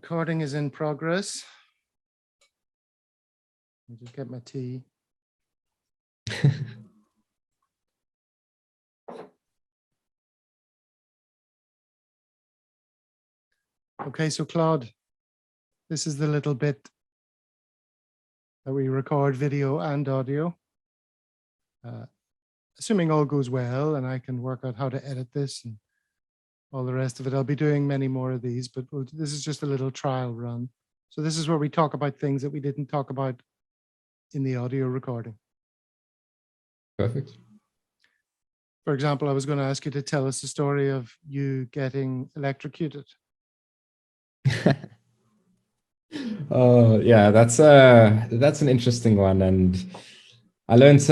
Recording is in progress. I'll just get my tea. Okay, so Claude, this is the little bit that we record video and audio. Assuming all goes well and I can work out how to edit this and all the rest of it. I'll be doing many more of these, but this is just a little trial run. So this is where we talk about things that we didn't talk about in the audio recording. Perfect. For example, I was going to ask you to tell us the story of you getting electrocuted. Oh yeah, that's an interesting one, and I learned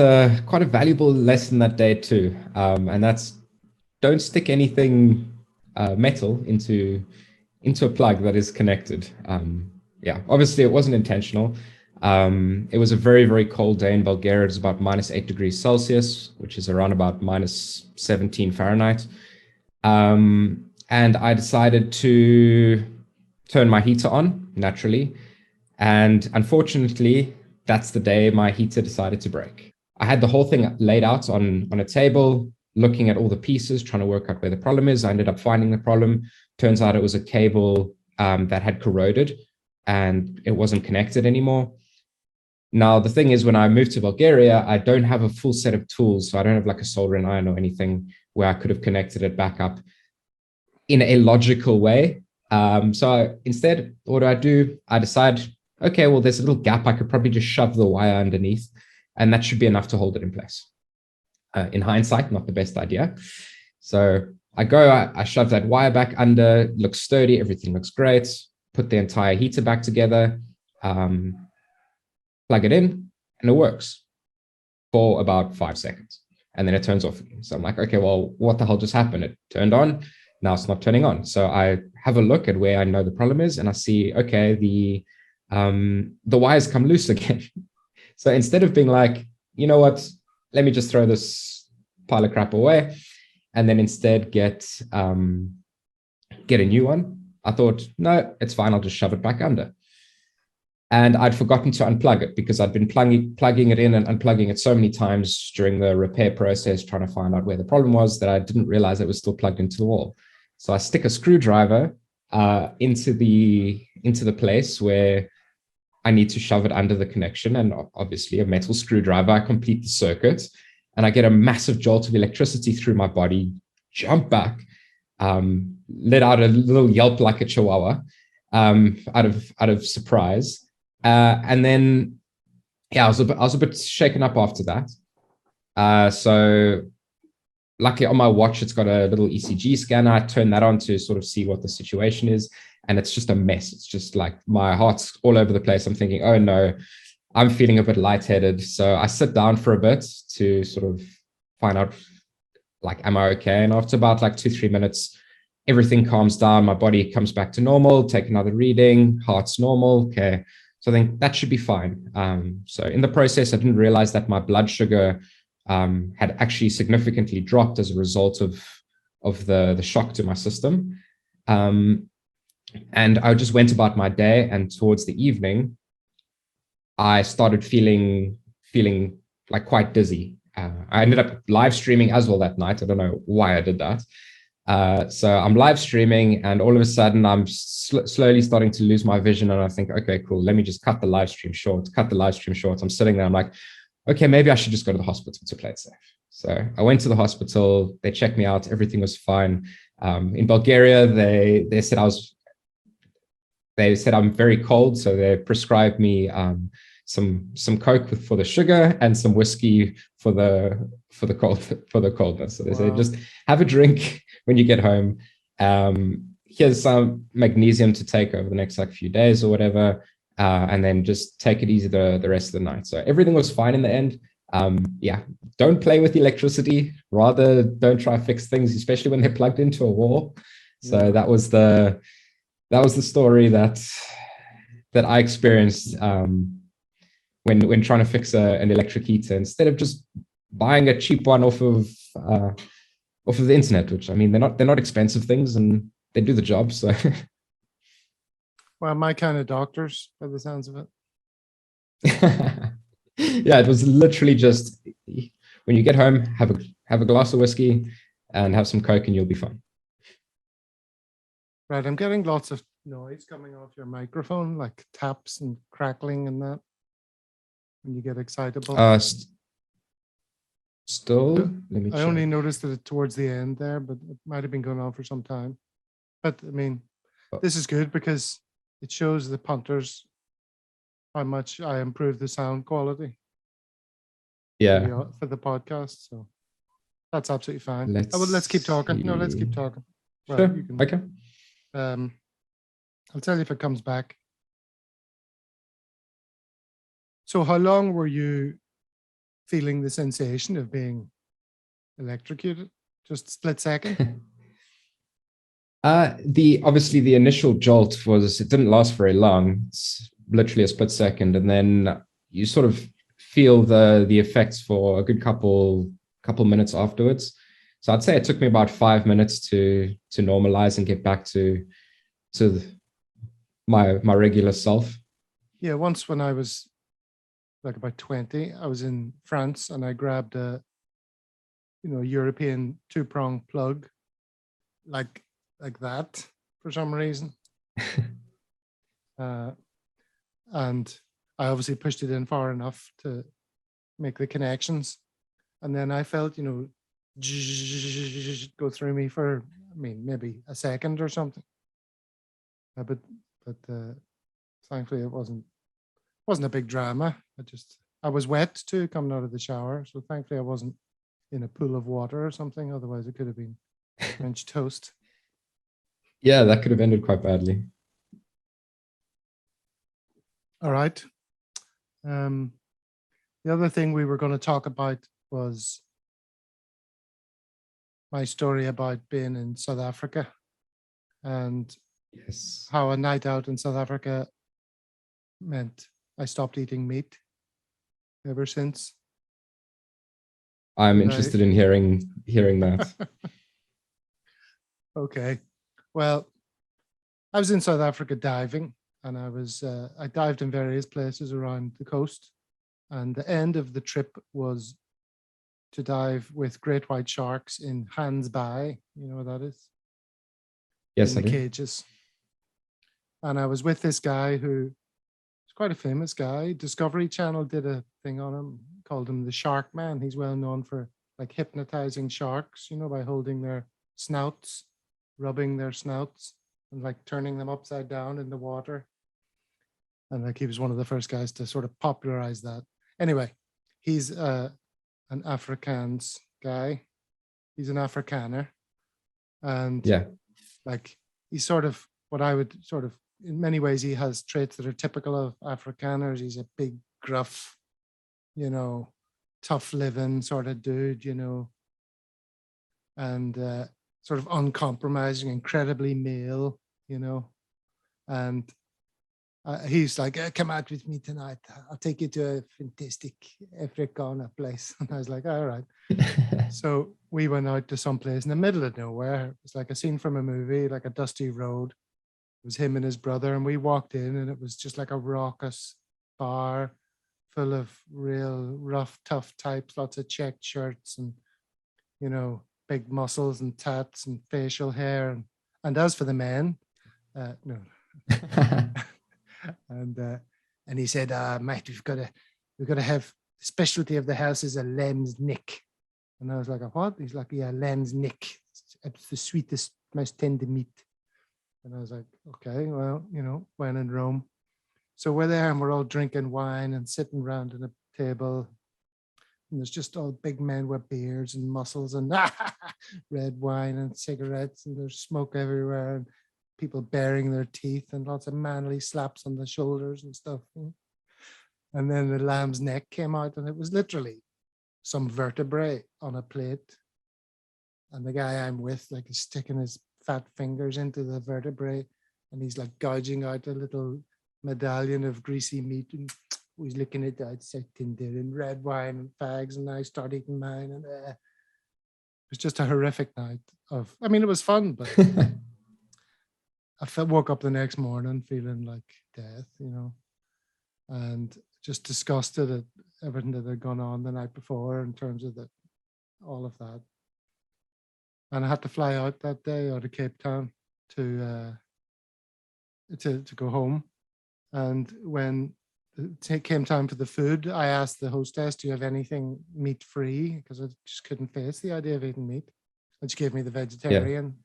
quite a valuable lesson that day too. And that's don't stick anything metal into a plug that is connected. Yeah, obviously it wasn't intentional. It was a very, very cold day in Bulgaria. It was about -8 degrees Celsius, which is around about -17 Fahrenheit. And I decided to turn my heater on naturally. And unfortunately, that's the day my heater decided to break. I had the whole thing laid out on a table, looking at all the pieces, trying to work out where the problem is. I ended up finding the problem. Turns out it was a cable that had corroded and it wasn't connected anymore. Now, the thing is, when I moved to Bulgaria, I don't have a full set of tools. So I don't have like a soldering iron or anything where I could have connected it back up in a logical way. So instead, what do? I decide, okay, well, there's a little gap. I could probably just shove the wire underneath and that should be enough to hold it in place. In hindsight, not the best idea. So I shove that wire back under, looks sturdy, everything looks great, put the entire heater back together, plug it in, and it works for about 5 seconds. And then it turns off again. So I'm like, okay, well, what the hell just happened? It turned on, now it's not turning on. So I have a look at where I know the problem is, and I see, okay, the wires come loose again. So instead of being like, you know what, let me just throw this pile of crap away, and then instead get a new one, I thought, no, it's fine, I'll just shove it back under. And I'd forgotten to unplug it because I'd been plugging it in and unplugging it so many times during the repair process, trying to find out where the problem was, that I didn't realize it was still plugged into the wall. So I stick a screwdriver into the place where I need to shove it under the connection, and obviously a metal screwdriver. I complete the circuit and I get a massive jolt of electricity through my body, jump back, let out a little yelp like a chihuahua out of surprise. And then, yeah, I was a bit shaken up after that. So luckily on my watch, it's got a little ECG scanner. I turn that on to sort of see what the situation is. And it's just a mess. It's just like my heart's all over the place. I'm thinking, oh no, I'm feeling a bit lightheaded. So I sit down for a bit to sort of find out, like, am I okay? And after about like 2-3 minutes, everything calms down. My body comes back to normal, take another reading, heart's normal. Okay. So I think that should be fine. So in the process, I didn't realize that my blood sugar had actually significantly dropped as a result of the shock to my system. And I just went about my day, and towards the evening, I started feeling like quite dizzy. I ended up live streaming as well that night. I don't know why I did that. So I'm live streaming, and all of a sudden I'm slowly starting to lose my vision. And I think, okay, cool. Let me just cut the live stream short. I'm sitting there. I'm like, okay, maybe I should just go to the hospital to play it safe. So I went to the hospital. They checked me out. Everything was fine. In Bulgaria, they said I'm very cold, so they prescribed me some Coke for the sugar and some whiskey for the coldness. So they said, just have a drink when you get home. Here's some magnesium to take over the next few days or whatever, and then just take it easy the rest of the night. So everything was fine in the end. Yeah, don't play with electricity. Rather, don't try to fix things, especially when they're plugged into a wall. So that was the story that I experienced when trying to fix an electric heater, instead of just buying a cheap one off of the internet, which, I mean, they're not expensive things and they do the job. So Well, my kind of doctors, by the sounds of it. Yeah, it was literally just when you get home, have a glass of whiskey and have some Coke and you'll be fine. Right, I'm getting lots of noise coming off your microphone, like taps and crackling and that. When you get excitable. Still, let me I check. only noticed it towards the end there, but it might have been going on for some time. But I mean, this is good because it shows the punters how much I improved the sound quality Yeah, for the podcast. So that's absolutely fine. let's Let's keep talking. No, let's keep see. talking. Well, Sure. you can. Okay. I'll tell you if it comes back. So how long were you feeling the sensation of being electrocuted? Just a split second? Obviously the initial jolt was, it didn't last very long. It's literally a split second, and then you sort of feel the effects for a good couple minutes afterwards. So I'd say it took me about 5 minutes to normalize and get back to my regular self. Yeah, once when I was like about 20, I was in France and I grabbed a European 2-prong plug like that for some reason. And I obviously pushed it in far enough to make the connections. And then I felt, go through me for, maybe a second or something. But thankfully it wasn't a big drama. I was wet too coming out of the shower. So thankfully I wasn't in a pool of water or something. Otherwise it could have been French toast. Yeah, that could have ended quite badly. All right. The other thing we were going to talk about was my story about being in South Africa and Yes. how a night out in South Africa meant I stopped eating meat ever since. I'm interested in hearing that. Okay. Well, I was in South Africa diving, and I dived in various places around the coast. And the end of the trip was to dive with great white sharks in Hans Bay. You know what that is? Yes, in I the do. cages. And I was with this guy who is quite a famous guy. Discovery Channel did a thing on him, called him the Shark Man. He's well known for like hypnotizing sharks, by holding their snouts, rubbing their snouts, and like turning them upside down in the water. And like he was one of the first guys to sort of popularize that. Anyway, he's an Afrikaans guy. He's an Afrikaner. And Yeah. like he's sort of what I would sort of, in many ways, he has traits that are typical of Afrikaners. He's a big, gruff, tough living sort of dude, and sort of uncompromising, incredibly male, and he's like, come out with me tonight. I'll take you to a fantastic Afrikaner place. And I was like, all right. So we went out to some place in the middle of nowhere. It was like a scene from a movie, like a dusty road. It was him and his brother. And we walked in and it was just like a raucous bar full of real rough, tough types, lots of checked shirts and, big muscles and tats and facial hair. And as for the men, no. And he said, mate, we've got to have the specialty of the house is a lamb's neck. And I was like, a what? He's like, yeah, lamb's neck. It's the sweetest, most tender meat. And I was like, okay, well, when in Rome. So we're there and we're all drinking wine and sitting around at a table. And there's just all big men with beards and muscles and red wine and cigarettes. And there's smoke everywhere. And people baring their teeth and lots of manly slaps on the shoulders and stuff. And then the lamb's neck came out and it was literally some vertebrae on a plate. And the guy I'm with like is sticking his fat fingers into the vertebrae and he's like gouging out a little medallion of greasy meat and he's looking at that sitting there and red wine and fags and I start eating mine and it was just a horrific night it was fun, but woke up the next morning feeling like death, you know, and just disgusted at everything that had gone on the night before in terms of all of that. And I had to fly out that day out of Cape Town to go home. And when it came time for the food, I asked the hostess, "Do you have anything meat free?" Because I just couldn't face the idea of eating meat. And she gave me the vegetarian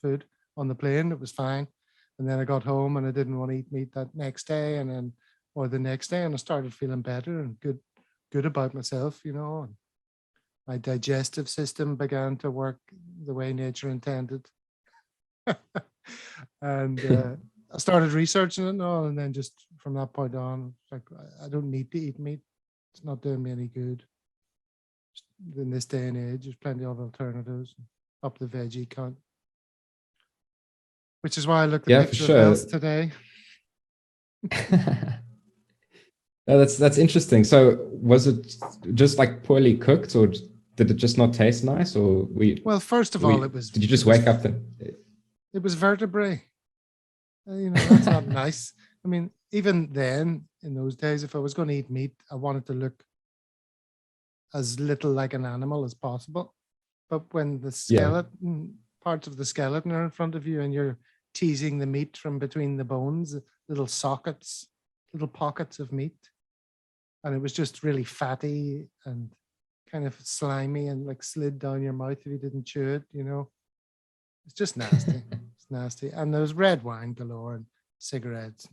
food on the plane. It was fine. And then I got home and I didn't want to eat meat that next day, or the next day, and I started feeling better and good about myself, you know. And my digestive system began to work the way nature intended. And I started researching it and all, and then just from that point on, it's like, I don't need to eat meat. It's not doing me any good. In this day and age, there's plenty of alternatives. Up the veggie count. Which is why I looked at picture of else today. No, that's interesting. So was it just like poorly cooked, or did it just not taste nice, or well, first of all, it was. Did you just wake up? It was vertebrae. You know, that's not nice. I mean, even then, in those days, if I was going to eat meat, I wanted to look as little like an animal as possible. But when the skeleton, parts of the skeleton are in front of you and you're teasing the meat from between the bones, little sockets, little pockets of meat, and it was just really fatty and kind of slimy and like slid down your mouth if you didn't chew it, you know. It's just nasty. It's nasty. And there was red wine galore and cigarettes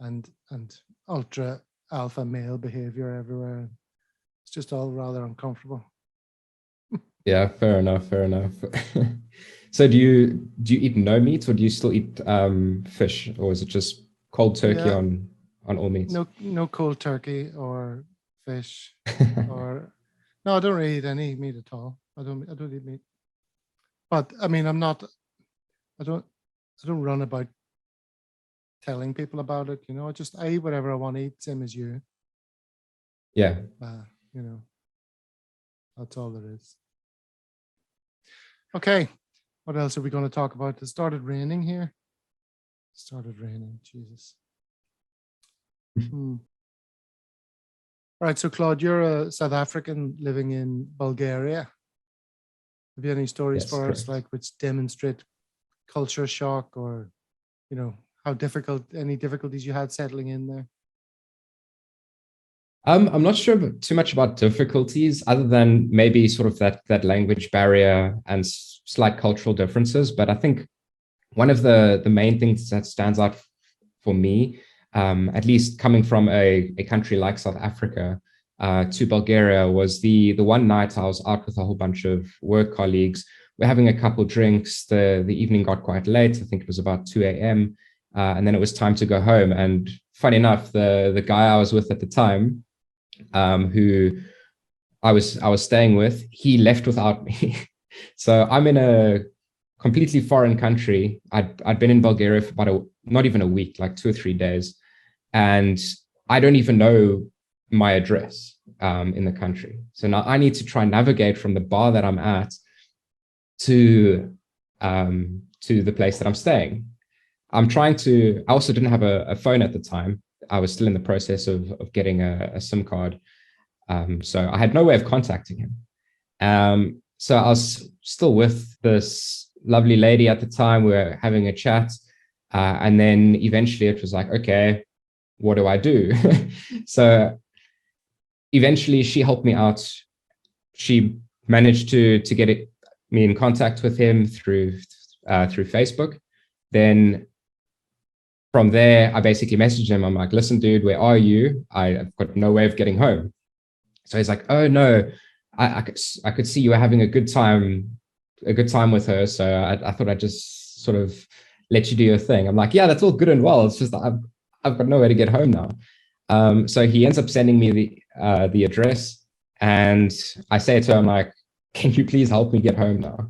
and ultra alpha male behavior everywhere. It's just all rather uncomfortable. Yeah, fair enough. So do you eat no meat, or do you still eat fish, or is it just cold turkey on all meats? No cold turkey or fish or no, I don't really eat any meat at all. I don't eat meat. But I mean, I don't run about telling people about it, you know. I eat whatever I want to eat, same as you. Yeah. You know, that's all there is. Okay, what else are we going to talk about? It started raining here. Jesus. All right, so Claude, you're a South African living in Bulgaria. Have you any stories for us, like which demonstrate culture shock, or, you know, any difficulties you had settling in there? I'm not sure too much about difficulties, other than maybe sort of that language barrier and slight cultural differences. But I think one of the main things that stands out for me, at least coming from a country like South Africa to Bulgaria, was the one night I was out with a whole bunch of work colleagues. We're having a couple drinks. The evening got quite late. I think it was about 2 a.m. And then it was time to go home. And funny enough, the guy I was with at the time, who I was staying with, he left without me. So I'm in a completely foreign country. I'd been in Bulgaria for about not even a week, like 2 or 3 days. And I don't even know my address in the country. So now I need to try and navigate from the bar that I'm at to the place that I'm staying. I also didn't have a phone at the time. I was still in the process of getting a SIM card. So I had no way of contacting him. So I was still with this lovely lady at the time. We were having a chat. And then eventually it was like, okay, what do I do? So eventually she helped me out. She managed to get me in contact with him through Facebook. Then from there, I basically messaged him. I'm like, listen, dude, where are you? I've got no way of getting home. So he's like, oh no, I could see you were having a good time with her. So I thought I'd just sort of let you do your thing. I'm like, yeah, that's all good and well. It's just that I've got nowhere to get home now. So he ends up sending me the address, and I say to him, like, can you please help me get home now?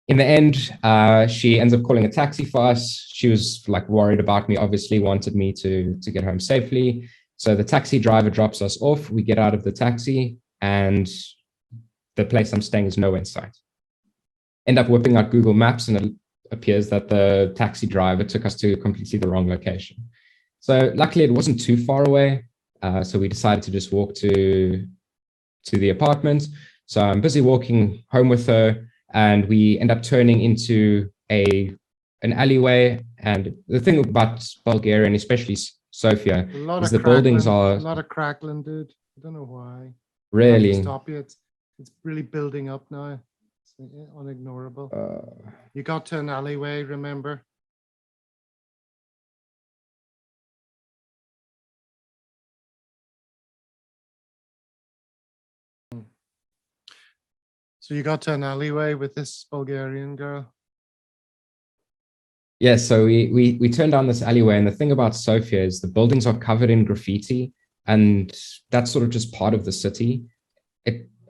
In the end, she ends up calling a taxi for us. She was like worried about me, obviously wanted me to get home safely. So the taxi driver drops us off. We get out of the taxi, and the place I'm staying is nowhere in sight. End up whipping out Google Maps, and appears that the taxi driver took us to completely the wrong location. So luckily it wasn't too far away. So we decided to just walk to the apartment. So I'm busy walking home with her, and we end up turning into an alleyway. And the thing about Bulgaria, and especially Sofia, is the buildings are a lot of crackling, dude. I don't know why. really Stop you. It's really building up now. It's unignorable. You got to an alleyway, remember? So you got to an alleyway with this Bulgarian girl? yeah. So we turned down this alleyway, and the thing about Sofia is the buildings are covered in graffiti, and that's sort of just part of the city.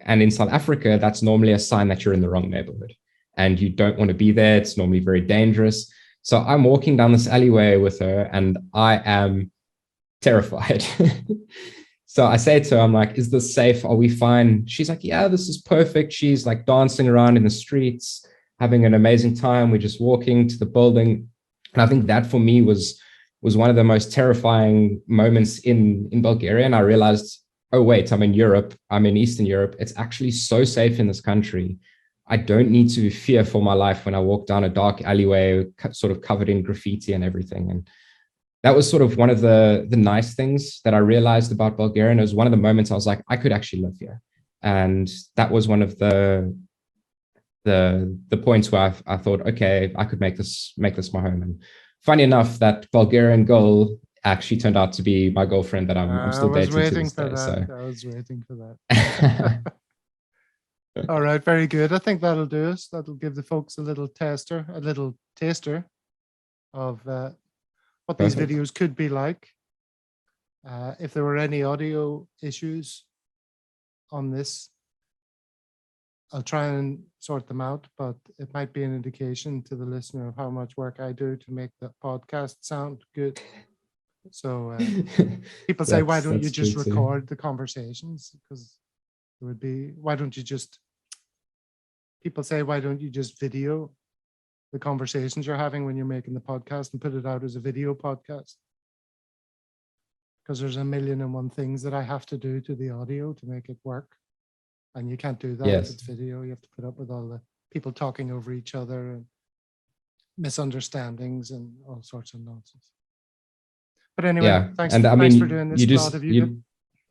And in South Africa, that's normally a sign that you're in the wrong neighborhood and you don't want to be there. It's normally very dangerous. So I'm walking down this alleyway with her, and I am terrified. So I say to her, I'm like, is this safe? Are we fine? She's like, yeah, this is perfect. She's like dancing around in the streets, having an amazing time. We're just walking to the building. And I think that for me was one of the most terrifying moments in Bulgaria. And I realized, oh, wait, I'm in Europe. I'm in Eastern Europe. It's actually so safe in this country. I don't need to fear for my life when I walk down a dark alleyway, sort of covered in graffiti and everything. And that was sort of one of the nice things that I realized about Bulgaria. And it was one of the moments I was like, I could actually live here. And that was one of the points where I thought, okay, I could make this my home. And funny enough, that Bulgarian girl actually turned out to be my girlfriend that I'm still dating to this day. So I was waiting for that. All right, very good. I think that'll do us. That'll give the folks a little taster of what these Perfect. videos could be like. If there were any audio issues on this, I'll try and sort them out, but it might be an indication to the listener of how much work I do to make the podcast sound good. So people say, why don't you just record the conversations? Because it would be, people say, why don't you just video the conversations you're having when you're making the podcast and put it out as a video podcast? Because there's a million and one things that I have to do to the audio to make it work. And you can't do that if it's video. You have to put up with all the people talking over each other and misunderstandings and all sorts of nonsense. But anyway, thanks for doing this.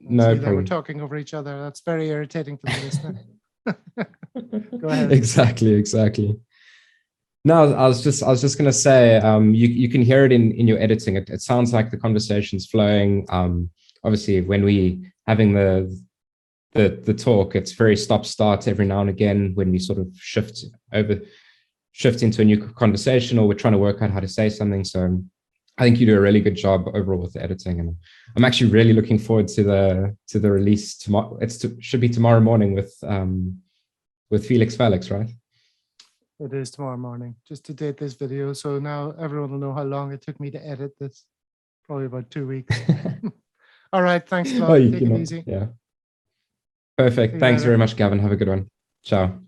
No problem. We're talking over each other. That's very irritating for the listener. Go ahead. Exactly. No, I was just gonna say, you can hear it in your editing. It sounds like the conversation's flowing. Obviously, when we having the talk, it's very stop-start every now and again when we sort of shift into a new conversation, or we're trying to work out how to say something. So I think you do a really good job overall with the editing, and I'm actually really looking forward to the release tomorrow. Should be tomorrow morning with Felix Felix, right? It is tomorrow morning, just to date this video. So now everyone will know how long it took me to edit this. Probably about 2 weeks. All right, thanks, Claude. Take it easy. Yeah. Perfect. Thanks very much, Gavin. Have a good one. Ciao.